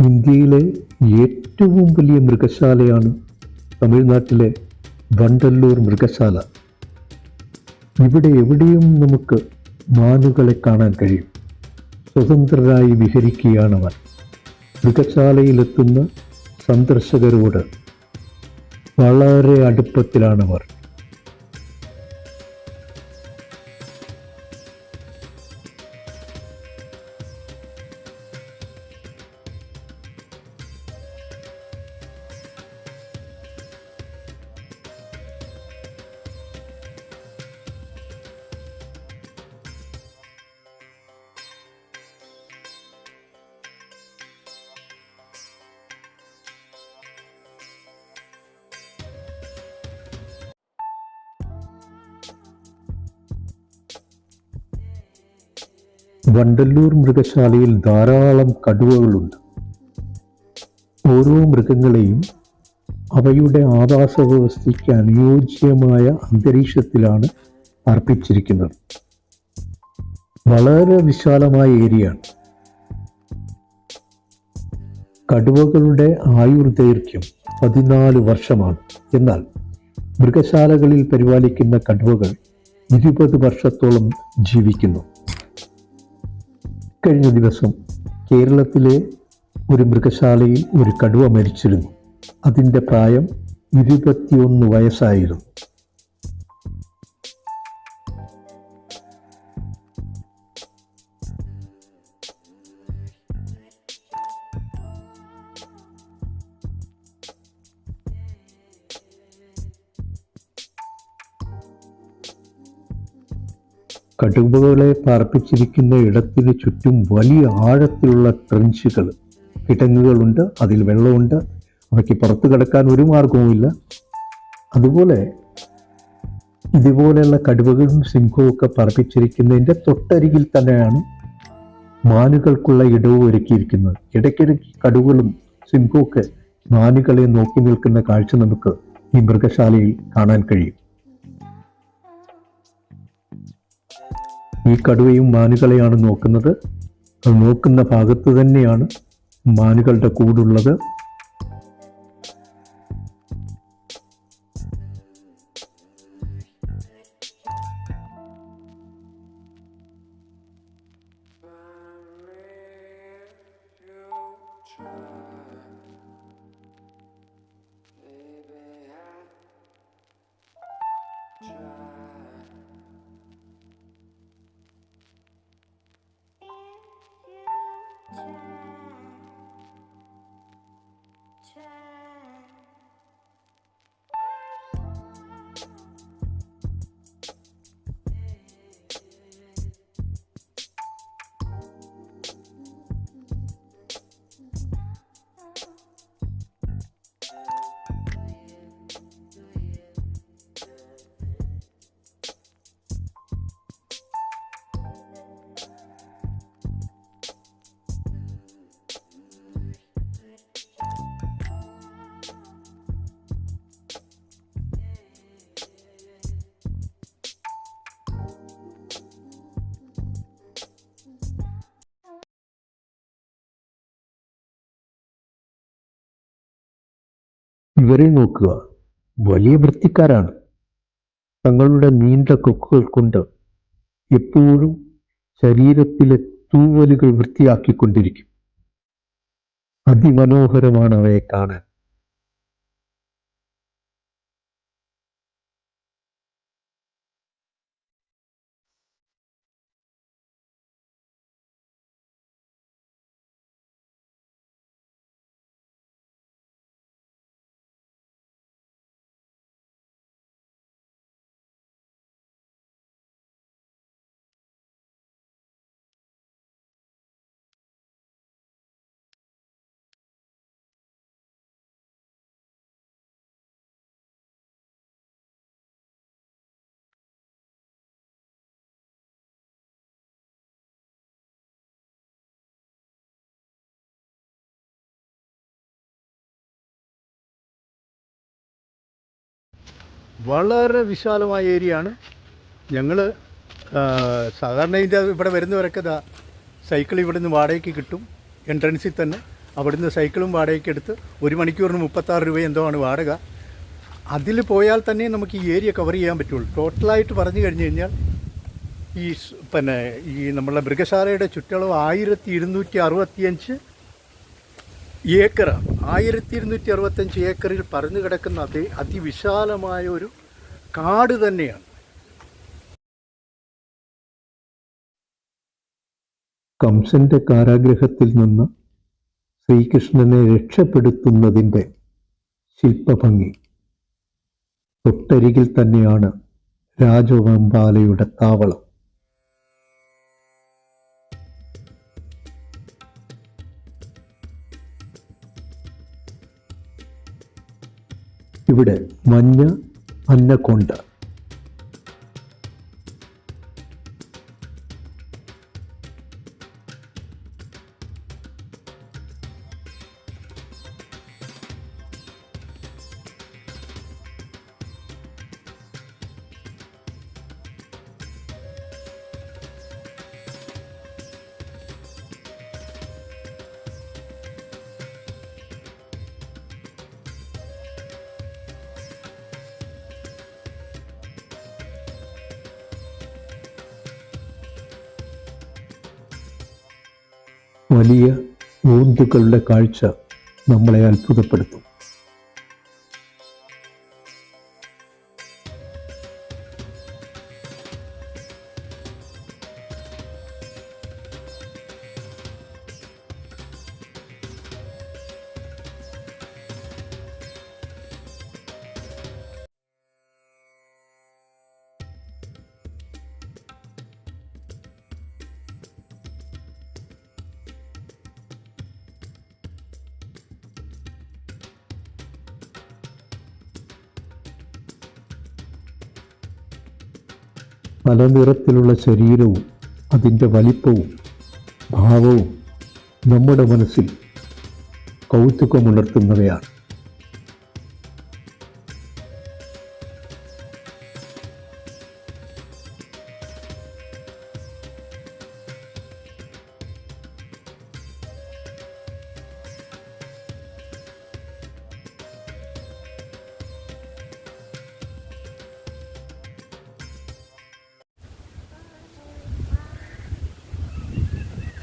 ഇന്ത്യയിലെ ഏറ്റവും വലിയ മൃഗശാലയാണ് തമിഴ്നാട്ടിലെ വണ്ടല്ലൂർ മൃഗശാല. ഇവിടെ എവിടെയും നമുക്ക് മാനുകളെ കാണാൻ കഴിയും. സ്വതന്ത്രരായി വിഹരിക്കുകയാണവർ. മൃഗശാലയിലെത്തുന്ന സന്ദർശകരോട് വളരെ അടുപ്പത്തിലാണവർ. വണ്ടല്ലൂർ മൃഗശാലയിൽ ധാരാളം കടുവകളുണ്ട്. ഓരോ മൃഗങ്ങളെയും അവയുടെ ആവാസ വ്യവസ്ഥയ്ക്ക് അനുയോജ്യമായ അന്തരീക്ഷത്തിലാണ് അർപ്പിച്ചിരിക്കുന്നത്. വളരെ വിശാലമായ ഏരിയയാണ്. കടുവകളുടെ ആയുർദൈർഘ്യം 14 വർഷമാണ്. എന്നാൽ മൃഗശാലകളിൽ പരിപാലിക്കുന്ന കടുവകൾ 20 വർഷത്തോളം ജീവിക്കുന്നു. കഴിഞ്ഞ ദിവസം കേരളത്തിലെ ഒരു മൃഗശാലയിൽ ഒരു കടുവ മരിച്ചിരുന്നു. അതിൻ്റെ പ്രായം 21 വയസ്സായിരുന്നു. കടുവകളെ പാർപ്പിച്ചിരിക്കുന്ന ഇടത്തിന് ചുറ്റും വലിയ ആഴത്തിലുള്ള ട്രെഞ്ചുകൾ, കിടങ്ങുകളുണ്ട്. അതിൽ വെള്ളമുണ്ട്. അവയ്ക്ക് പുറത്തു കിടക്കാൻ ഒരു മാർഗവുമില്ല. അതുപോലെ ഇതുപോലെയുള്ള കടുവകളും സിംഹവും ഒക്കെ പാർപ്പിച്ചിരിക്കുന്നതിൻ്റെ തൊട്ടരികിൽ തന്നെയാണ് മാനുകൾക്കുള്ള ഇടവും ഒരുക്കിയിരിക്കുന്നത്. ഇടയ്ക്കിടയ്ക്ക് കടുവകളും സിംഹവും ഒക്കെ മാനുകളെ നോക്കി നിൽക്കുന്ന കാഴ്ച നമുക്ക് ഈ മൃഗശാലയിൽ കാണാൻ കഴിയും. ഈ കടുവയും മാനുകളെയാണ് നോക്കുന്നത്. അത് നോക്കുന്ന ഭാഗത്ത് തന്നെയാണ് മാനുകളുടെ കൂടുള്ളത്. ഇവരെ നോക്കുക, വലിയ വൃത്തിക്കാരാണ്. തങ്ങളുടെ നീണ്ട കൊക്കുകൾ കൊണ്ട് എപ്പോഴും ശരീരത്തിലെ തൂവലുകൾ വൃത്തിയാക്കിക്കൊണ്ടിരിക്കും. അതിമനോഹരമാണ് അവയെ കാണാൻ. വളരെ വിശാലമായ ഏരിയയാണ്. ഞങ്ങൾ സാധാരണ ഇവിടെ വരുന്നവരൊക്കെ സൈക്കിൾ ഇവിടെ നിന്ന് വാടകയ്ക്ക് കിട്ടും. എൻട്രൻസിൽ തന്നെ അവിടുന്ന് സൈക്കിളും വാടകയ്ക്ക് എടുത്ത് 1 മണിക്കൂറിന് 36 രൂപ എന്തോ ആണ് വാടക. അതിൽ പോയാൽ തന്നെ നമുക്ക് ഈ ഏരിയ കവർ ചെയ്യാൻ പറ്റുള്ളൂ. ടോട്ടലായിട്ട് പറഞ്ഞു കഴിഞ്ഞ് കഴിഞ്ഞാൽ ഈ നമ്മളുടെ മൃഗശാലയുടെ ചുറ്റളവ് 1265 ഏക്കറാണ്. 1265 ഏക്കറിൽ പരന്നു കിടക്കുന്ന അതിവിശാലമായ ഒരു കാട് തന്നെയാണ്. കംസന്റെ കാരാഗ്രഹത്തിൽ നിന്ന് ശ്രീകൃഷ്ണനെ രക്ഷപ്പെടുത്തുന്നതിൻ്റെ ശില്പഭംഗി. തൊട്ടരികിൽ തന്നെയാണ് രാജവെമ്പാലയുടെ താവളം. ഇവിടെ മഞ്ഞ അന്നക്കൊണ്ട, വലിയ ഊന്തുകളുടെ കാഴ്ച നമ്മളെ അത്ഭുതപ്പെടുത്തും. പല നിറത്തിലുള്ള ശരീരവും അതിൻ്റെ വലിപ്പവും ഭാവവും നമ്മുടെ മനസ്സിൽ കൗതുകമുണർത്തുന്നവയാണ്.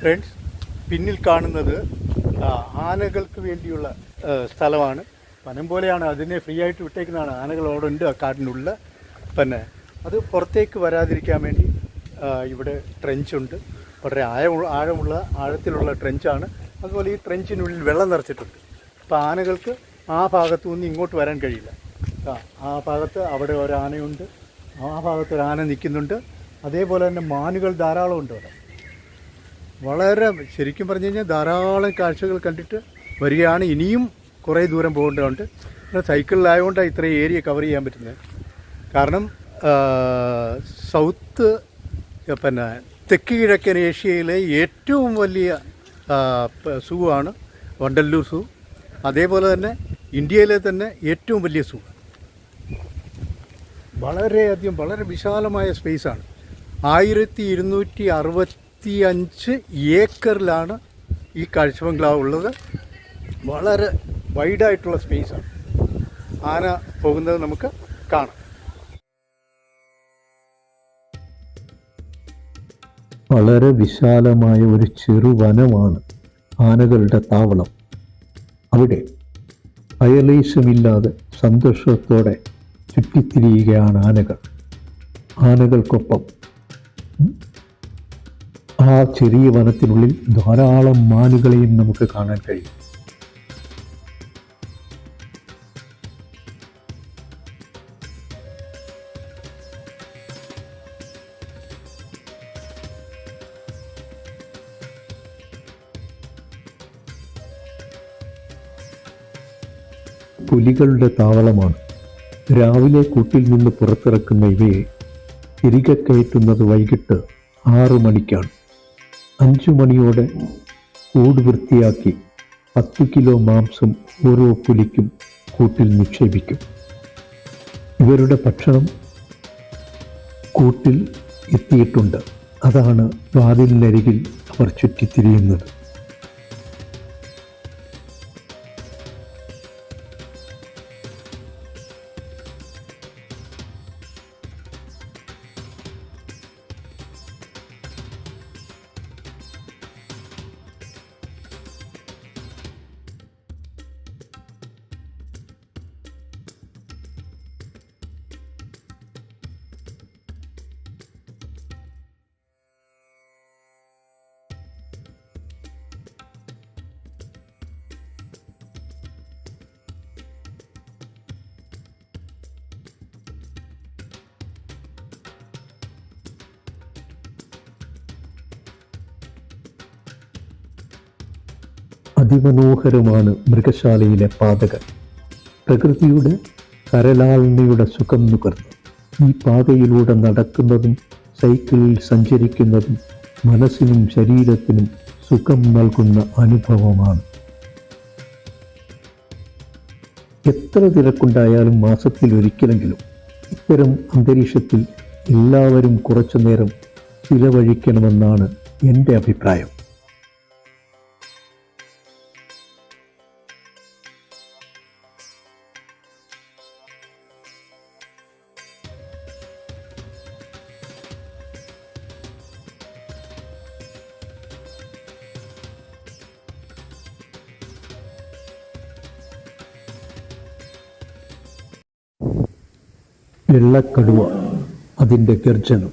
ഫ്രണ്ട്സ്, പിന്നിൽ കാണുന്നത് ആനകൾക്ക് വേണ്ടിയുള്ള സ്ഥലമാണ്. വനം പോലെയാണ്, അതിനെ ഫ്രീ ആയിട്ട് വിട്ടേക്കുന്നതാണ്. ആനകൾ അവിടെ ഉണ്ട് ആ കാടിനുള്ളിൽ. പിന്നെ അത് പുറത്തേക്ക് വരാതിരിക്കാൻ വേണ്ടി ഇവിടെ ട്രെഞ്ചുണ്ട്. വളരെ ആഴത്തിലുള്ള ട്രെഞ്ചാണ്. അതുപോലെ ഈ ട്രെഞ്ചിനുള്ളിൽ വെള്ളം നിറച്ചിട്ടുണ്ട്. അപ്പോൾ ആനകൾക്ക് ആ ഭാഗത്തു നിന്ന് ഇങ്ങോട്ട് വരാൻ കഴിയില്ല. ആ ഭാഗത്ത് അവിടെ ഒരു ആനയുണ്ട്, ആ ഭാഗത്ത് ഒരു ആന നിൽക്കുന്നുണ്ട്. അതേപോലെ തന്നെ മാനുകൾ ധാരാളം ഉണ്ട് അവിടെ. വളരെ ശരിക്കും പറഞ്ഞു കഴിഞ്ഞാൽ ധാരാളം കാഴ്ചകൾ കണ്ടിട്ട് വരികയാണ്. ഇനിയും കുറേ ദൂരം പോകേണ്ടതുണ്ട്. സൈക്കിളിലായതുകൊണ്ടാണ് ഇത്രയും ഏരിയ കവർ ചെയ്യാൻ പറ്റുന്നത്. കാരണം തെക്ക് കിഴക്കൻ ഏഷ്യയിലെ ഏറ്റവും വലിയ സൂ ആണ് വണ്ടല്ലൂർ സൂ. അതേപോലെ തന്നെ ഇന്ത്യയിലെ തന്നെ ഏറ്റവും വലിയ സൂ. വളരെ വിശാലമായ സ്പേസാണ്. 1265 ഏക്കറിലാണ് ഈ കാഴ്ച ബംഗ്ലാവ് ഉള്ളത്. വളരെ വൈഡായിട്ടുള്ള സ്പേസാണ്. ആന പോകുന്നത് നമുക്ക് കാണാം. വളരെ വിശാലമായ ഒരു ചെറുവനമാണ് ആനകളുടെ താവളം. അവിടെ അയലേശമില്ലാതെ സന്തോഷത്തോടെ ചുറ്റിത്തിരിയുകയാണ് ആനകൾ. ആനകൾക്കൊപ്പം ആ ചെറിയ വനത്തിനുള്ളിൽ ധാരാളം മാനുകളെയും നമുക്ക് കാണാൻ കഴിയും. പുലികളുടെ താവളമാണ്. രാവിലെ കൂട്ടിൽ നിന്ന് പുറത്തിറക്കുന്ന ഇവയെ തിരികെ കയറ്റുന്നത് വൈകിട്ട് 6 മണിക്കാണ്. 5 മണിയോടെ കൂട് വൃത്തിയാക്കി 10 കിലോ മാംസം ഓരോ പുലിക്കും കൂട്ടിൽ നിക്ഷേപിക്കും. ഇവരുടെ ഭക്ഷണം കൂട്ടിൽ എത്തിയിട്ടുണ്ട്. അതാണ് വാതിലിനരികിൽ അവർ ചുറ്റിത്തിരിയുന്നത്. അതിമനോഹരമാണ് മൃഗശാലയിലെ പാതകൾ. പ്രകൃതിയുടെ കരലാളനയുടെ സുഖം നുകർന്ന് ഈ പാതയിലൂടെ നടക്കുന്നതും സൈക്കിളിൽ സഞ്ചരിക്കുന്നതും മനസ്സിനും ശരീരത്തിനും സുഖം നൽകുന്ന അനുഭവമാണ്. എത്ര തിരക്കുണ്ടായാലും മാസത്തിൽ ഒരിക്കലെങ്കിലും ഇത്തരം അന്തരീക്ഷത്തിൽ എല്ലാവരും കുറച്ചു നേരം ചിലവഴിക്കണമെന്നാണ് എൻ്റെ അഭിപ്രായം. വെള്ളക്കടുവ, അതിൻ്റെ ഗർജനം.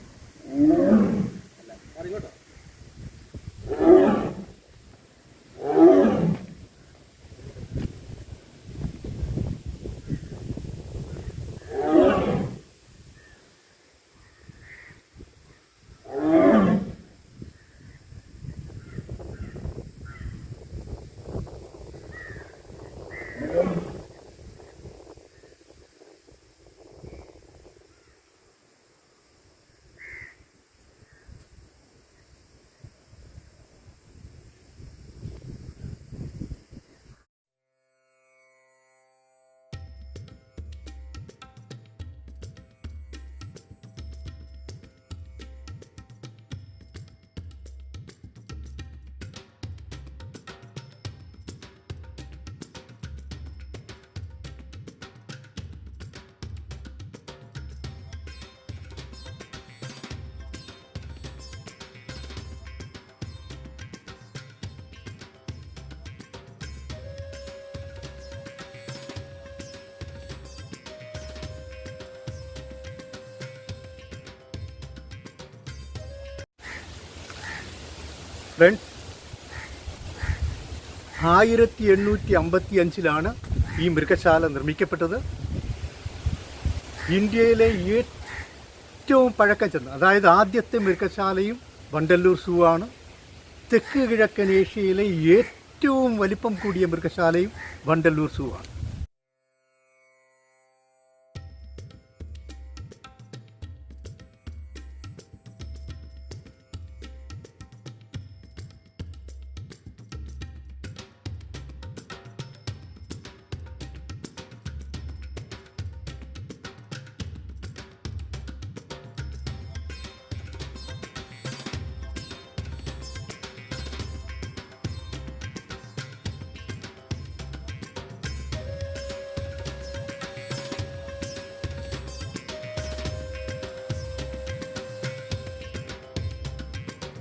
ഫ്രണ്ട്സ്, 1855 ഈ മൃഗശാല നിർമ്മിക്കപ്പെട്ടത്. ഇന്ത്യയിലെ ഏറ്റവും പഴക്കം ചെന്ന, അതായത് ആദ്യത്തെ മൃഗശാലയും വണ്ടല്ലൂർ സൂ ആണ്. തെക്ക് കിഴക്കൻ ഏഷ്യയിലെ ഏറ്റവും വലിപ്പം കൂടിയ മൃഗശാലയും വണ്ടല്ലൂർ സൂ ആണ്.